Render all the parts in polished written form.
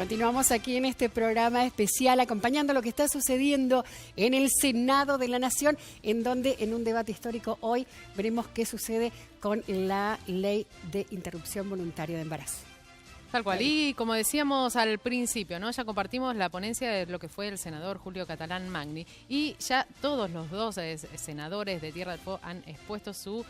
Continuamos aquí en este programa especial acompañando lo que está sucediendo en el Senado de la Nación, en donde en un debate histórico hoy veremos qué sucede con la ley de interrupción voluntaria de embarazo. Tal cual, y como decíamos al principio, ¿no? Ya compartimos la ponencia de lo que fue el senador Julio Catalán Magni y ya todos los dos senadores de Tierra del Fuego han expuesto su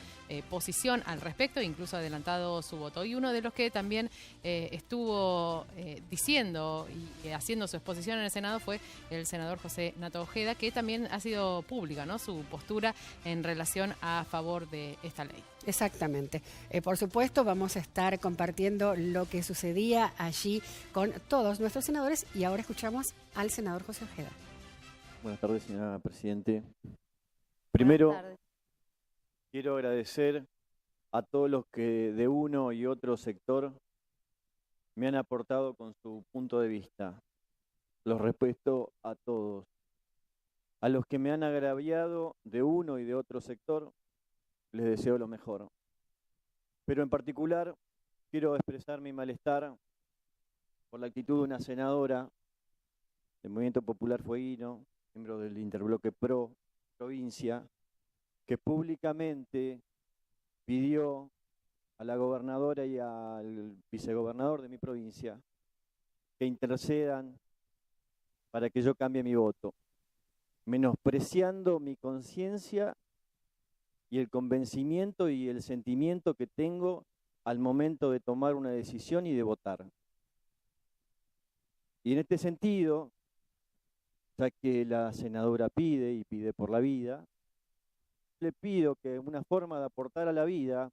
posición al respecto, incluso adelantado su voto. Y uno de los que también estuvo diciendo y haciendo su exposición en el Senado fue el senador José Nato Ojeda, que también ha sido pública, ¿no? Su postura en relación a favor de esta ley. Exactamente. Por supuesto, vamos a estar compartiendo lo que sucedía allí con todos nuestros senadores y ahora escuchamos al senador José Ojeda. Buenas tardes, señora Presidente. Primero, quiero agradecer a todos los que de uno y otro sector me han aportado con su punto de vista. Los respeto a todos. A los que me han agraviado de uno y de otro sector, les deseo lo mejor. Pero en particular quiero expresar mi malestar por la actitud de una senadora del Movimiento Popular Fueguino, miembro del Interbloque Pro Provincia, que públicamente pidió a la gobernadora y al vicegobernador de mi provincia que intercedan para que yo cambie mi voto, menospreciando mi conciencia y el convencimiento y el sentimiento que tengo al momento de tomar una decisión y de votar. Y en este sentido, ya que la senadora pide y pide por la vida, le pido que una forma de aportar a la vida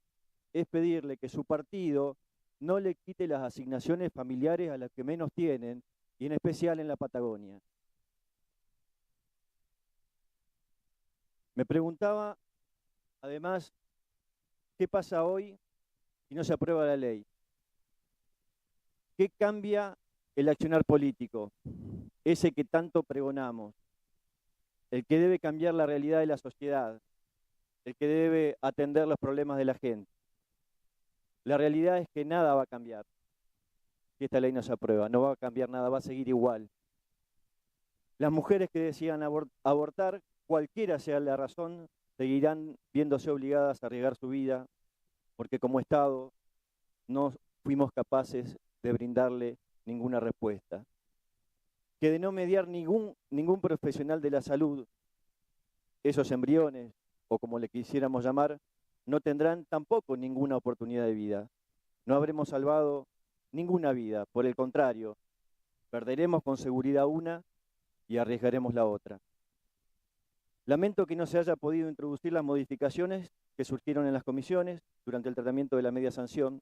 es pedirle que su partido no le quite las asignaciones familiares a las que menos tienen, y en especial en la Patagonia. Me preguntaba, además, ¿qué pasa hoy si no se aprueba la ley? ¿Qué cambia el accionar político? Ese que tanto pregonamos, el que debe cambiar la realidad de la sociedad, el que debe atender los problemas de la gente. La realidad es que nada va a cambiar si esta ley no se aprueba, no va a cambiar nada, va a seguir igual. Las mujeres que decidan abortar, cualquiera sea la razón, seguirán viéndose obligadas a arriesgar su vida, porque como Estado no fuimos capaces de brindarle ninguna respuesta. Que de no mediar ningún profesional de la salud, esos embriones, o como le quisiéramos llamar, no tendrán tampoco ninguna oportunidad de vida. No habremos salvado ninguna vida, por el contrario, perderemos con seguridad una y arriesgaremos la otra. Lamento que no se haya podido introducir las modificaciones que surgieron en las comisiones durante el tratamiento de la media sanción.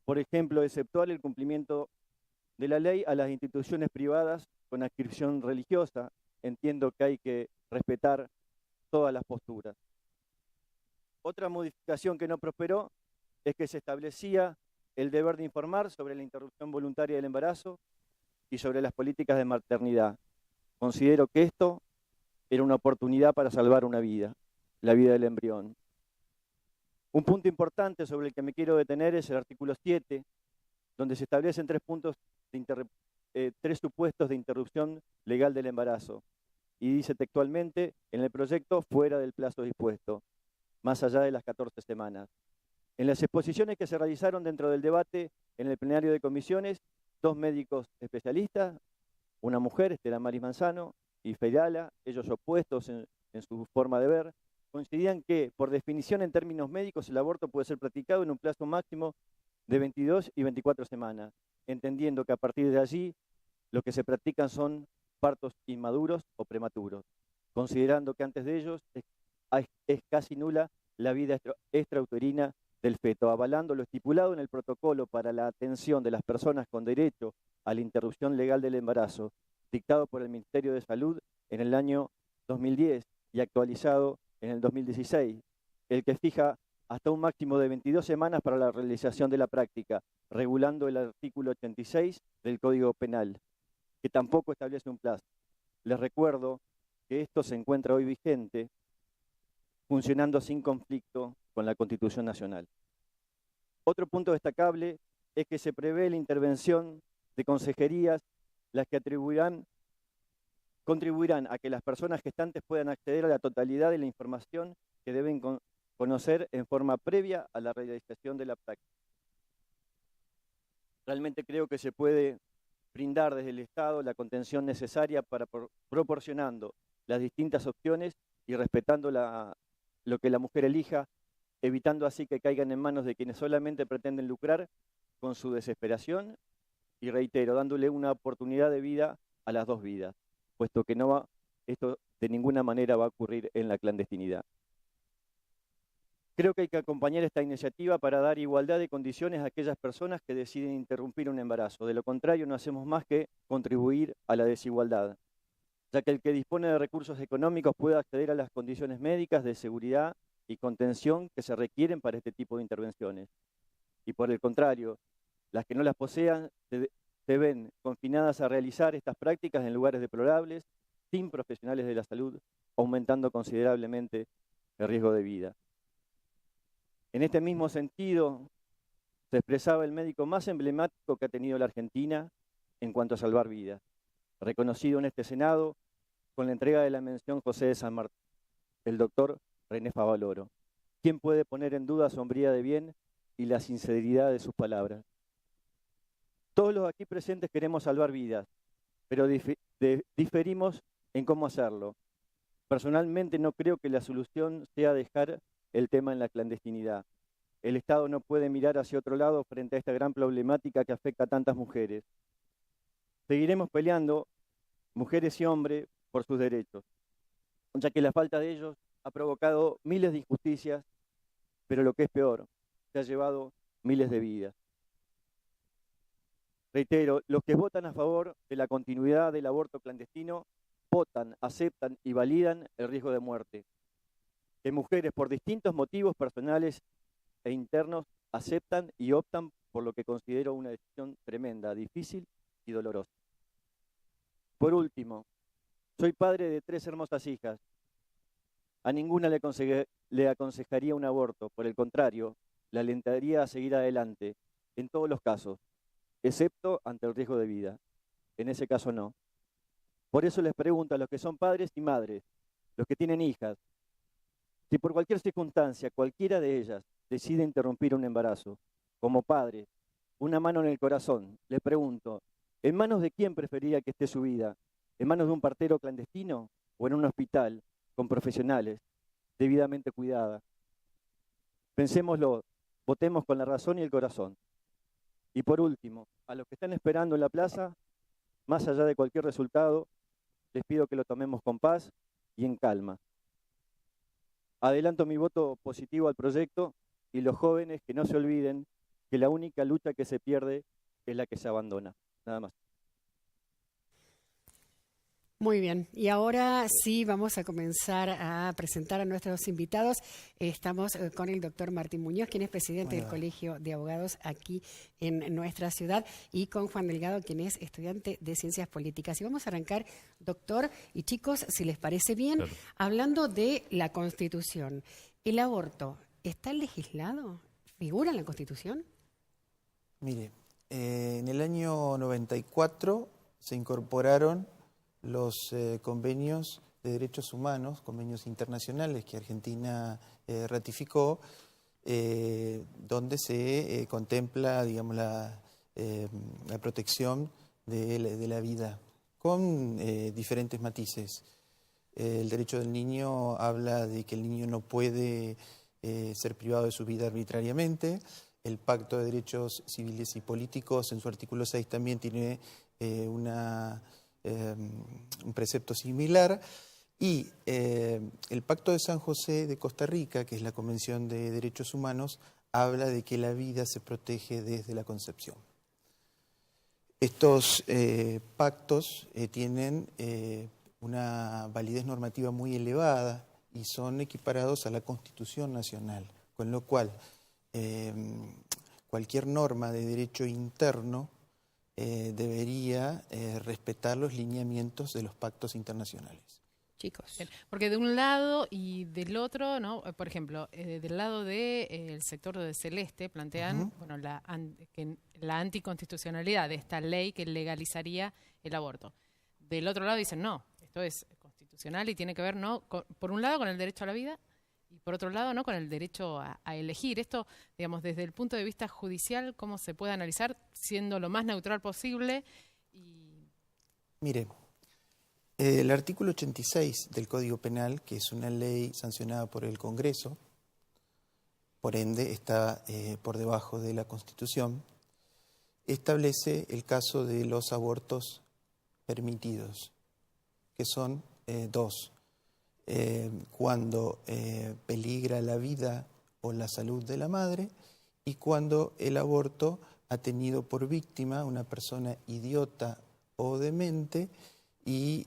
Por ejemplo, exceptuar el cumplimiento de la ley a las instituciones privadas con adscripción religiosa. Entiendo que hay que respetar todas las posturas. Otra modificación que no prosperó es que se establecía el deber de informar sobre la interrupción voluntaria del embarazo y sobre las políticas de maternidad. Considero que esto era una oportunidad para salvar una vida, la vida del embrión. Un punto importante sobre el que me quiero detener es el artículo 7, donde se establecen tres supuestos de interrupción legal del embarazo. Y dice textualmente, en el proyecto fuera del plazo dispuesto, más allá de las 14 semanas. En las exposiciones que se realizaron dentro del debate en el plenario de comisiones, 2 médicos especialistas, una mujer, Estela Maris Manzano, y Feirala, ellos opuestos en su forma de ver, coincidían que, por definición en términos médicos, el aborto puede ser practicado en un plazo máximo de 22 y 24 semanas, entendiendo que a partir de allí lo que se practican son partos inmaduros o prematuros, considerando que antes de ellos es casi nula la vida extrauterina del feto, avalando lo estipulado en el protocolo para la atención de las personas con derecho a la interrupción legal del embarazo, dictado por el Ministerio de Salud en el año 2010 y actualizado en el 2016, el que fija hasta un máximo de 22 semanas para la realización de la práctica, regulando el artículo 86 del Código Penal, que tampoco establece un plazo. Les recuerdo que esto se encuentra hoy vigente, funcionando sin conflicto con la Constitución Nacional. Otro punto destacable es que se prevé la intervención de consejerías las que contribuirán a que las personas gestantes puedan acceder a la totalidad de la información que deben conocer en forma previa a la realización de la práctica. Realmente creo que se puede brindar desde el Estado la contención necesaria para proporcionando las distintas opciones y respetando lo que la mujer elija, evitando así que caigan en manos de quienes solamente pretenden lucrar con su desesperación y, reitero, dándole una oportunidad de vida a las dos vidas, puesto que esto de ninguna manera va a ocurrir en la clandestinidad. Creo que hay que acompañar esta iniciativa para dar igualdad de condiciones a aquellas personas que deciden interrumpir un embarazo. De lo contrario, no hacemos más que contribuir a la desigualdad, ya que el que dispone de recursos económicos puede acceder a las condiciones médicas, de seguridad y contención que se requieren para este tipo de intervenciones. Y por el contrario, las que no las posean se ven confinadas a realizar estas prácticas en lugares deplorables, sin profesionales de la salud, aumentando considerablemente el riesgo de vida. En este mismo sentido, se expresaba el médico más emblemático que ha tenido la Argentina en cuanto a salvar vidas, reconocido en este Senado con la entrega de la mención José de San Martín, el doctor René Favaloro. ¿Quién puede poner en duda su hombría de bien y la sinceridad de sus palabras? Todos los aquí presentes queremos salvar vidas, pero diferimos en cómo hacerlo. Personalmente no creo que la solución sea dejar el tema en la clandestinidad. El Estado no puede mirar hacia otro lado frente a esta gran problemática que afecta a tantas mujeres. Seguiremos peleando, mujeres y hombres, por sus derechos, ya que la falta de ellos ha provocado miles de injusticias, pero lo que es peor, se ha llevado miles de vidas. Reitero, los que votan a favor de la continuidad del aborto clandestino votan, aceptan y validan el riesgo de muerte, que mujeres por distintos motivos personales e internos aceptan y optan por lo que considero una decisión tremenda, difícil y dolorosa. Por último, soy padre de 3 hermosas hijas. A ninguna le aconsejaría un aborto, por el contrario, la alentaría a seguir adelante, en todos los casos, excepto ante el riesgo de vida. En ese caso no. Por eso les pregunto a los que son padres y madres, los que tienen hijas, si por cualquier circunstancia, cualquiera de ellas, decide interrumpir un embarazo, como padre, una mano en el corazón, les pregunto, ¿en manos de quién preferiría que esté su vida? ¿En manos de un partero clandestino o en un hospital con profesionales debidamente cuidadas? Pensémoslo, votemos con la razón y el corazón. Y por último, a los que están esperando en la plaza, más allá de cualquier resultado, les pido que lo tomemos con paz y en calma. Adelanto mi voto positivo al proyecto y los jóvenes que no se olviden que la única lucha que se pierde es la que se abandona. Nada más. Muy bien, y ahora sí vamos a comenzar a presentar a nuestros invitados. Estamos con el doctor Martín Muñoz, quien es presidente del Colegio de Abogados aquí en nuestra ciudad, y con Juan Delgado, quien es estudiante de Ciencias Políticas. Y vamos a arrancar, doctor y chicos, si les parece bien, claro, hablando de la Constitución. ¿El aborto está legislado? ¿Figura en la Constitución? Mire, en el año 94 se incorporaron los convenios de derechos humanos, convenios internacionales que Argentina ratificó, donde se contempla, digamos, la protección de la vida, con diferentes matices. El derecho del niño habla de que el niño no puede ser privado de su vida arbitrariamente. El Pacto de Derechos Civiles y Políticos, en su artículo 6, también tiene un precepto similar, y el Pacto de San José de Costa Rica, que es la Convención de Derechos Humanos, habla de que la vida se protege desde la concepción. Estos pactos tienen una validez normativa muy elevada y son equiparados a la Constitución Nacional, con lo cual cualquier norma de derecho interno debería respetar los lineamientos de los pactos internacionales. chicos. Bien, porque de un lado y del otro, ¿no? Por ejemplo, del lado del sector de Celeste plantean bueno, la anticonstitucionalidad de esta ley que legalizaría el aborto. Del otro lado dicen, no, esto es constitucional y tiene que ver, ¿no? Por un lado, con el derecho a la vida y por otro lado, ¿no? Con el derecho a elegir. Esto, digamos, desde el punto de vista judicial, ¿cómo se puede analizar siendo lo más neutral posible? Mire, el artículo 86 del Código Penal, que es una ley sancionada por el Congreso, por ende está por debajo de la Constitución, establece el caso de los abortos permitidos, que son dos. Cuando peligra la vida o la salud de la madre y cuando el aborto ha tenido por víctima una persona idiota o demente y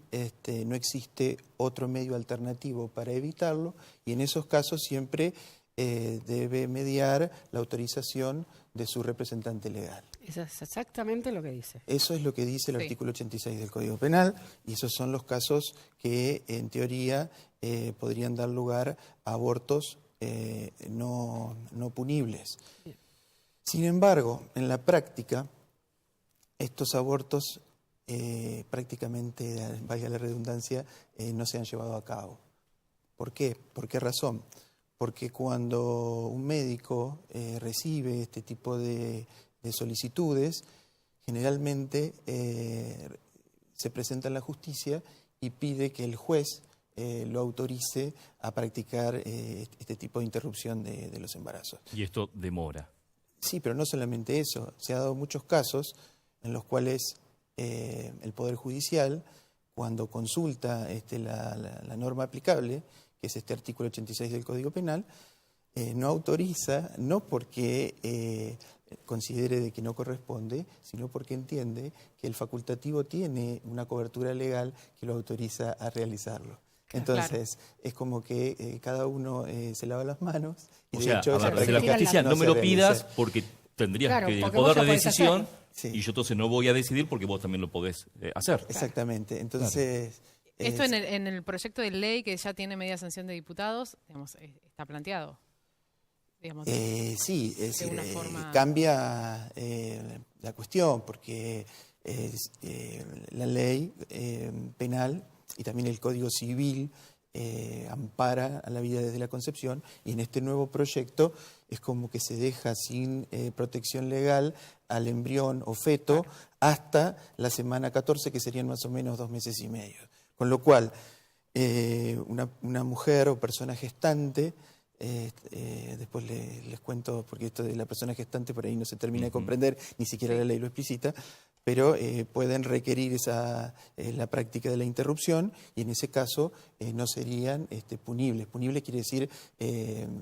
no existe otro medio alternativo para evitarlo, y en esos casos siempre debe mediar la autorización de su representante legal. Eso es exactamente lo que dice. Eso es lo que dice el artículo 86 del Código Penal, y esos son los casos que en teoría podrían dar lugar a abortos no punibles. Bien. Sin embargo, en la práctica, estos abortos prácticamente, valga la redundancia, no se han llevado a cabo. ¿Por qué? ¿Por qué razón? Porque cuando un médico recibe este tipo de solicitudes, generalmente se presenta en la justicia y pide que el juez lo autorice a practicar este tipo de interrupción de los embarazos. Y esto demora. Sí, pero no solamente eso. Se ha dado muchos casos en los cuales el Poder Judicial, cuando consulta la norma aplicable, que es este artículo 86 del Código Penal, no autoriza, no porque considere de que no corresponde, sino porque entiende que el facultativo tiene una cobertura legal que lo autoriza a realizarlo. Entonces, es como que cada uno se lava las manos. Y O de sea, hecho, a ver, desde la justicia no me lo pidas porque tendrías que el poder de decisión y yo entonces no voy a decidir porque vos también lo podés hacer. Exactamente. Entonces... Esto en el proyecto de ley que ya tiene media sanción de diputados, digamos, está planteado. Digamos, sí, es de una forma... cambia la cuestión porque la ley penal y también el Código Civil ampara a la vida desde la concepción, y en este nuevo proyecto es como que se deja sin protección legal al embrión o feto hasta la semana 14, que serían más o menos 2 meses y medio. Con lo cual, una mujer o persona gestante, después les cuento, porque esto de la persona gestante por ahí no se termina de comprender, ni siquiera la ley lo explicita, pero pueden requerir la práctica de la interrupción, y en ese caso no serían punibles. Punible quiere decir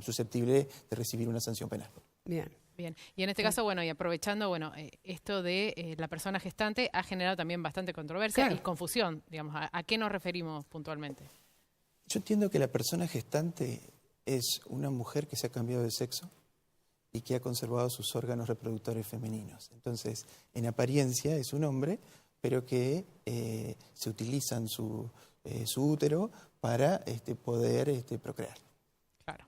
susceptible de recibir una sanción penal. Bien. Bien, y en este caso, bueno, y aprovechando, bueno, esto de la persona gestante ha generado también bastante controversia y confusión, digamos, ¿a qué nos referimos puntualmente? Yo entiendo que la persona gestante es una mujer que se ha cambiado de sexo y que ha conservado sus órganos reproductores femeninos. Entonces, en apariencia es un hombre, pero que se utilizan su útero para poder procrear. Claro.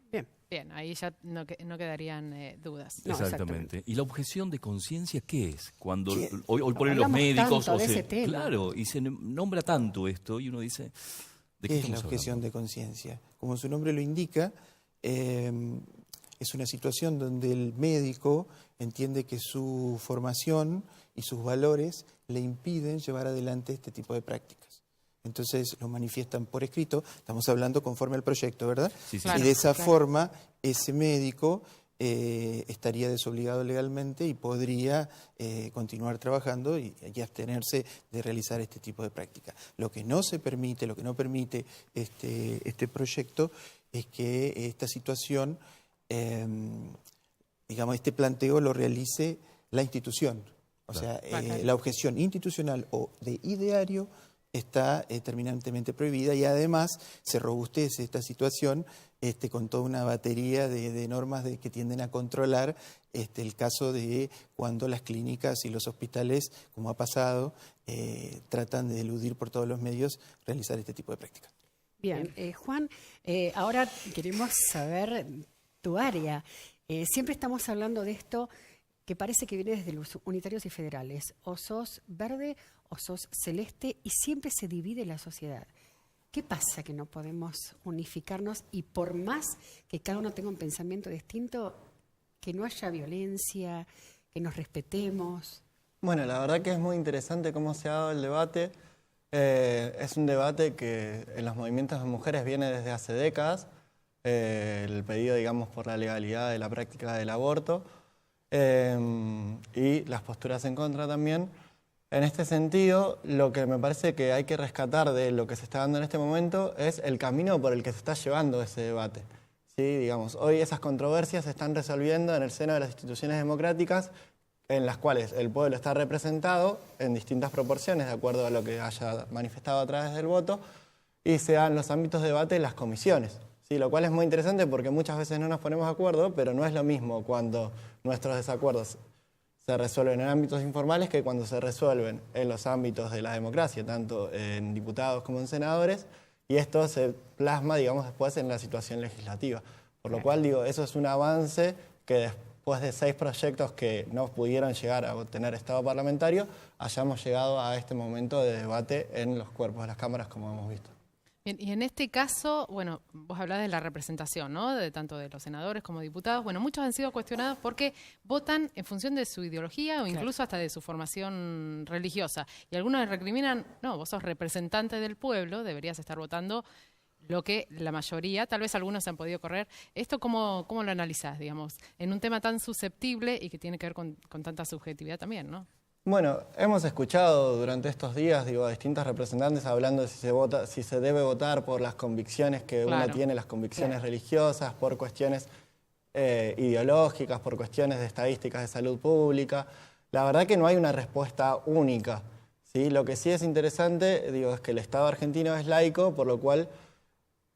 Bien, ahí ya no quedarían dudas. No, Exactamente. ¿Y la objeción de conciencia qué es? Cuando ¿Qué? hoy ponen los médicos... De ese tema. Claro, y se nombra tanto esto y uno dice... ¿de qué qué es la estamos objeción hablando? de conciencia? Como su nombre lo indica, es una situación donde el médico entiende que su formación y sus valores le impiden llevar adelante este tipo de prácticas. Entonces lo manifiestan por escrito, estamos hablando conforme al proyecto, ¿verdad? Sí, sí. Claro, y de esa forma ese médico estaría desobligado legalmente y podría continuar trabajando y abstenerse de realizar este tipo de práctica. Lo que no se permite, lo que no permite este proyecto es que esta situación, digamos, este planteo lo realice la institución. O sea, la objeción institucional o de ideario está terminantemente prohibida, y además se robustece esta situación con toda una batería de normas que tienden a controlar el caso de cuando las clínicas y los hospitales, como ha pasado, tratan de eludir por todos los medios realizar este tipo de prácticas. Bien, Juan, ahora queremos saber tu área. Siempre estamos hablando de esto que parece que viene desde los unitarios y federales. O sos verde o sos celeste y siempre se divide la sociedad. ¿Qué pasa que no podemos unificarnos y por más que cada uno tenga un pensamiento distinto, que no haya violencia, que nos respetemos? Bueno, la verdad que es muy interesante cómo se ha dado el debate. Es un debate que en los movimientos de mujeres viene desde hace décadas. El pedido, digamos, por la legalidad de la práctica del aborto y las posturas en contra también. En este sentido, lo que me parece que hay que rescatar de lo que se está dando en este momento es el camino por el que se está llevando ese debate. ¿Sí? Digamos, hoy esas controversias se están resolviendo en el seno de las instituciones democráticas en las cuales el pueblo está representado en distintas proporciones de acuerdo a lo que haya manifestado a través del voto y se dan los ámbitos de debate en las comisiones. ¿Sí? Lo cual es muy interesante porque muchas veces no nos ponemos de acuerdo, pero no es lo mismo cuando nuestros desacuerdos se resuelven en ámbitos informales que cuando se resuelven en los ámbitos de la democracia, tanto en diputados como en senadores, y esto se plasma, digamos, después en la situación legislativa. Por lo cual, digo, eso es un avance que después de 6 proyectos que no pudieron llegar a obtener estado parlamentario, hayamos llegado a este momento de debate en los cuerpos de las cámaras, como hemos visto. Bien, y en este caso, bueno, vos hablás de la representación, ¿no? De tanto de los senadores como diputados. Bueno, muchos han sido cuestionados porque votan en función de su ideología o incluso hasta de su formación religiosa. Y algunos les recriminan, no, vos sos representante del pueblo, deberías estar votando lo que la mayoría, tal vez algunos se han podido correr. ¿Esto cómo lo analizás, digamos, en un tema tan susceptible y que tiene que ver con tanta subjetividad también, ¿no? Bueno, hemos escuchado durante estos días, digo, a distintos representantes hablando de si se debe votar por las convicciones que uno tiene, las convicciones religiosas, por cuestiones ideológicas, por cuestiones de estadísticas de salud pública. La verdad que no hay una respuesta única, ¿sí? Lo que sí es interesante, digo, es que el Estado argentino es laico, por lo cual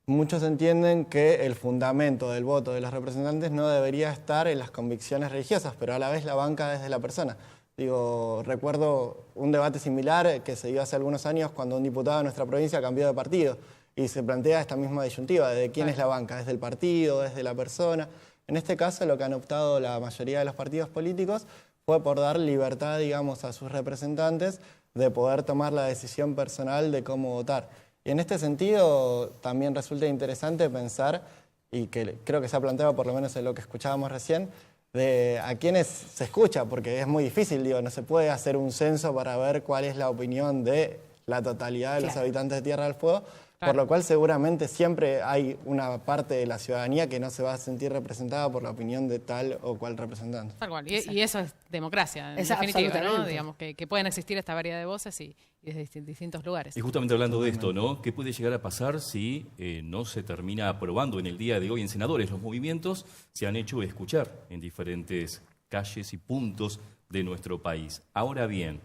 muchos entienden que el fundamento del voto de los representantes no debería estar en las convicciones religiosas, pero a la vez la banca desde la persona. Digo, recuerdo un debate similar que se dio hace algunos años cuando un diputado de nuestra provincia cambió de partido y se plantea esta misma disyuntiva de quién es la banca, ¿es del partido, es de la persona? En este caso lo que han optado la mayoría de los partidos políticos fue por dar libertad, digamos, a sus representantes de poder tomar la decisión personal de cómo votar. Y en este sentido también resulta interesante pensar, y que creo que se ha planteado por lo menos en lo que escuchábamos recién, de a quiénes se escucha, porque es muy difícil, digo, no se puede hacer un censo para ver cuál es la opinión de la totalidad de los habitantes de Tierra del Fuego, por lo cual seguramente siempre hay una parte de la ciudadanía que no se va a sentir representada por la opinión de tal o cual representante. Tal cual, y eso es democracia, en definitiva, ¿no? Digamos que pueden existir esta variedad de voces y desde distintos lugares. Y justamente hablando de esto, ¿no? ¿Qué puede llegar a pasar si no se termina aprobando en el día de hoy en senadores? Los movimientos se han hecho escuchar en diferentes calles y puntos de nuestro país. Ahora bien,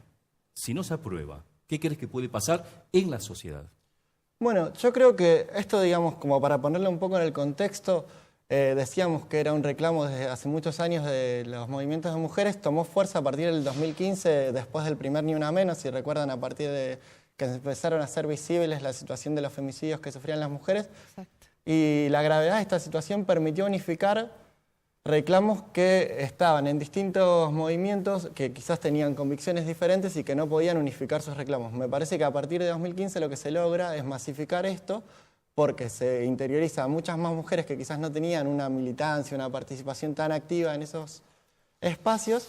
si no se aprueba, ¿qué crees que puede pasar en la sociedad? Bueno, yo creo que esto, digamos, como para ponerlo un poco en el contexto, decíamos que era un reclamo desde hace muchos años de los movimientos de mujeres, tomó fuerza a partir del 2015, después del primer Ni Una Menos, si recuerdan, a partir de que empezaron a ser visibles la situación de los femicidios que sufrían las mujeres. Exacto. Y la gravedad de esta situación permitió unificar reclamos que estaban en distintos movimientos, que quizás tenían convicciones diferentes y que no podían unificar sus reclamos. Me parece que a partir de 2015 lo que se logra es masificar esto, porque se interioriza a muchas más mujeres que quizás no tenían una militancia, una participación tan activa en esos espacios,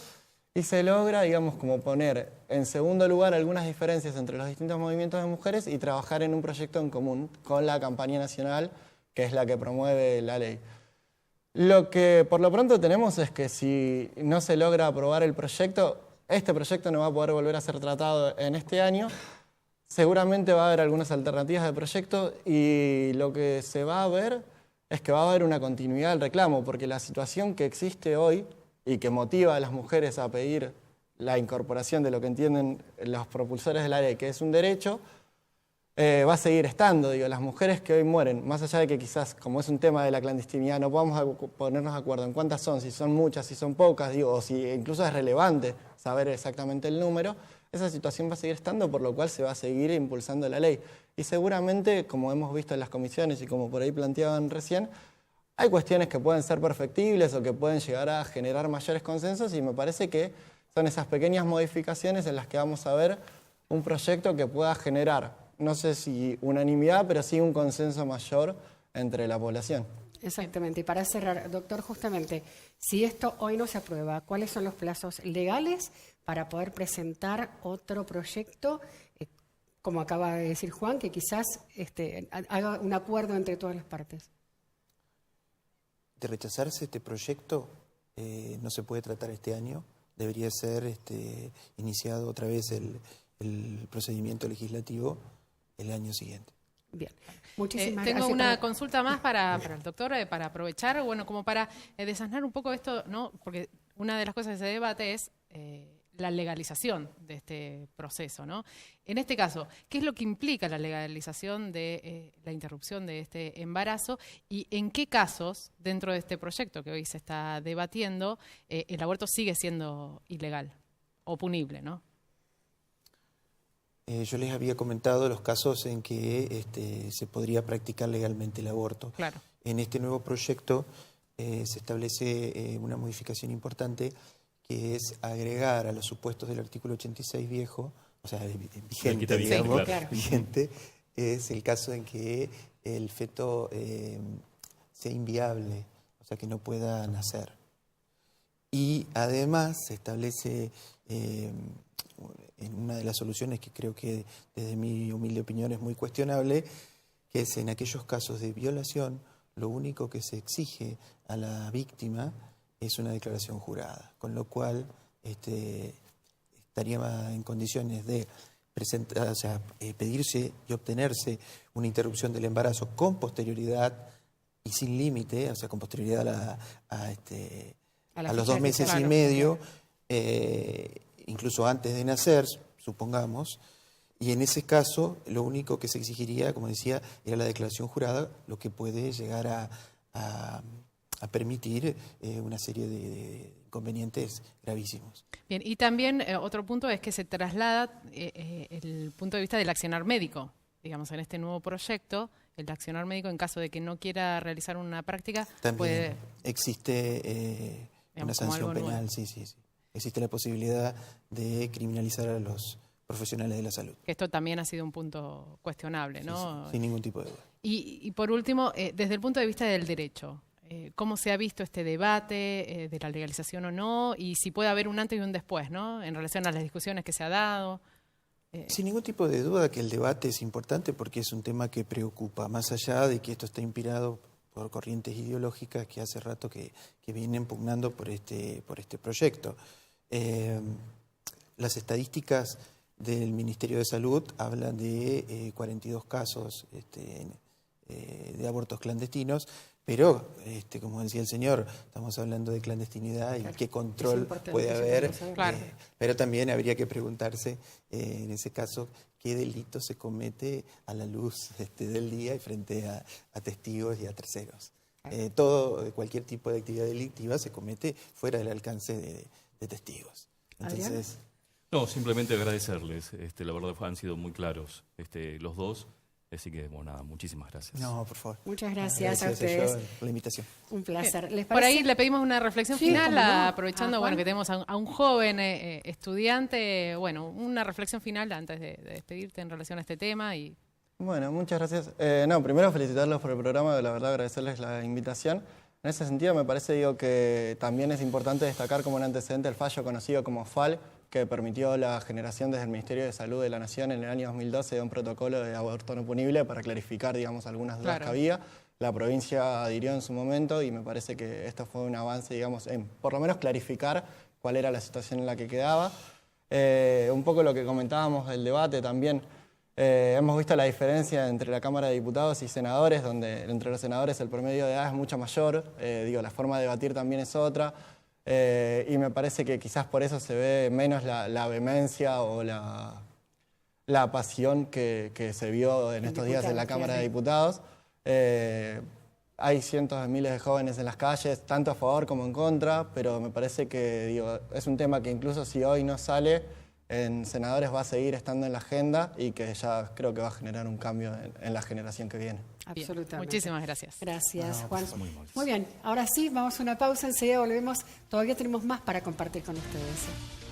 y se logra, digamos, como poner en segundo lugar algunas diferencias entre los distintos movimientos de mujeres y trabajar en un proyecto en común con la campaña nacional, que es la que promueve la ley. Lo que por lo pronto tenemos es que si no se logra aprobar el proyecto, este proyecto no va a poder volver a ser tratado en este año. Seguramente va a haber algunas alternativas de proyecto y lo que se va a ver es que va a haber una continuidad del reclamo, porque la situación que existe hoy y que motiva a las mujeres a pedir la incorporación de lo que entienden los propulsores de la ley, que es un derecho, va a seguir estando. Digo, las mujeres que hoy mueren, más allá de que quizás, como es un tema de la clandestinidad, no podamos ponernos de acuerdo en cuántas son, si son muchas, si son pocas, digo, o si incluso es relevante saber exactamente el número, esa situación va a seguir estando, por lo cual se va a seguir impulsando la ley. Y seguramente, como hemos visto en las comisiones y como por ahí planteaban recién, hay cuestiones que pueden ser perfectibles o que pueden llegar a generar mayores consensos, y me parece que son esas pequeñas modificaciones en las que vamos a ver un proyecto que pueda generar, no sé si unanimidad, pero sí un consenso mayor entre la población. Exactamente. Y para cerrar, doctor, justamente, si esto hoy no se aprueba, ¿cuáles son los plazos legales para poder presentar otro proyecto, como acaba de decir Juan, que quizás haga un acuerdo entre todas las partes? De rechazarse este proyecto, no se puede tratar este año. Debería ser iniciado otra vez el procedimiento legislativo el año siguiente. Bien, muchísimas gracias. Tengo una consulta más para el doctor, para aprovechar, bueno, como para desasnar un poco esto, ¿no? Porque una de las cosas que se debate es la legalización de este proceso, ¿no? En este caso, ¿qué es lo que implica la legalización de la interrupción de este embarazo y en qué casos, dentro de este proyecto que hoy se está debatiendo, el aborto sigue siendo ilegal o punible, ¿no? Yo les había comentado los casos en que se podría practicar legalmente el aborto. Claro. En este nuevo proyecto se establece una modificación importante, que es agregar a los supuestos del artículo 86 viejo, o sea, vigente, digamos, claro. vigente, es el caso en que el feto sea inviable, o sea, que no pueda nacer. Y además se establece en una de las soluciones que creo que desde mi humilde opinión es muy cuestionable, que es en aquellos casos de violación, lo único que se exige a la víctima es una declaración jurada, con lo cual estaría en condiciones de presentar, o sea, pedirse y obtenerse una interrupción del embarazo con posterioridad y sin límite, o sea, con posterioridad a los 2 meses y medio, incluso antes de nacer, supongamos, y en ese caso lo único que se exigiría, como decía, era la declaración jurada, lo que puede llegar a permitir una serie de inconvenientes gravísimos. Bien, y también otro punto es que se traslada el punto de vista del accionar médico, digamos, en este nuevo proyecto. El accionar médico, en caso de que no quiera realizar una práctica, también puede... existe una sanción penal, sí. Existe la posibilidad de criminalizar a los profesionales de la salud. Esto también ha sido un punto cuestionable, ¿no? Sí, sin ningún tipo de duda. Y por último, desde el punto de vista del derecho, ¿cómo se ha visto este debate de la legalización o no? Y si puede haber un antes y un después, ¿no? En relación a las discusiones que se ha dado. Sin ningún tipo de duda que el debate es importante porque es un tema que preocupa, más allá de que esto está inspirado por corrientes ideológicas que hace rato que vienen pugnando por este proyecto. Las estadísticas del Ministerio de Salud hablan de 42 casos de abortos clandestinos, pero, como decía el señor, estamos hablando de clandestinidad y qué control puede haber. Claro. Pero también habría que preguntarse, en ese caso, qué delito se comete a la luz del día y frente a testigos y a terceros. Cualquier tipo de actividad delictiva se comete fuera del alcance de testigos. Entonces, no, simplemente agradecerles. La verdad han sido muy claros los dos. Así que, bueno, nada, muchísimas gracias. no, por favor. Muchas gracias a ustedes. Por la invitación. Un placer. ¿Les Por ahí parece? le pedimos una reflexión Sí, final, cómo no. aprovechando Juan. que tenemos a un joven estudiante. Bueno, una reflexión final antes de despedirte en relación a este tema. Bueno, muchas gracias. Primero felicitarlos por el programa, la verdad agradecerles la invitación. En ese sentido me parece que también es importante destacar como un antecedente el fallo conocido como FAL, que permitió la generación desde el Ministerio de Salud de la Nación en el año 2012 de un protocolo de aborto no punible para clarificar, digamos, algunas dudas que había. La provincia adhirió en su momento y me parece que esto fue un avance, digamos, en por lo menos clarificar cuál era la situación en la que quedaba. Un poco lo que comentábamos del debate también. Hemos visto la diferencia entre la Cámara de Diputados y senadores, donde entre los senadores el promedio de edad es mucho mayor, la forma de debatir también es otra, y me parece que quizás por eso se ve menos la vehemencia o la pasión que se vio en estos días en la Cámara de Diputados. Hay cientos de miles de jóvenes en las calles, tanto a favor como en contra, pero me parece que es un tema que incluso si hoy no sale, en senadores va a seguir estando en la agenda y que ya creo que va a generar un cambio en la generación que viene. Bien, Absolutamente. muchísimas gracias. Gracias, Juan. muy amables. Muy bien, ahora sí, vamos a una pausa, enseguida volvemos. Todavía tenemos más para compartir con ustedes.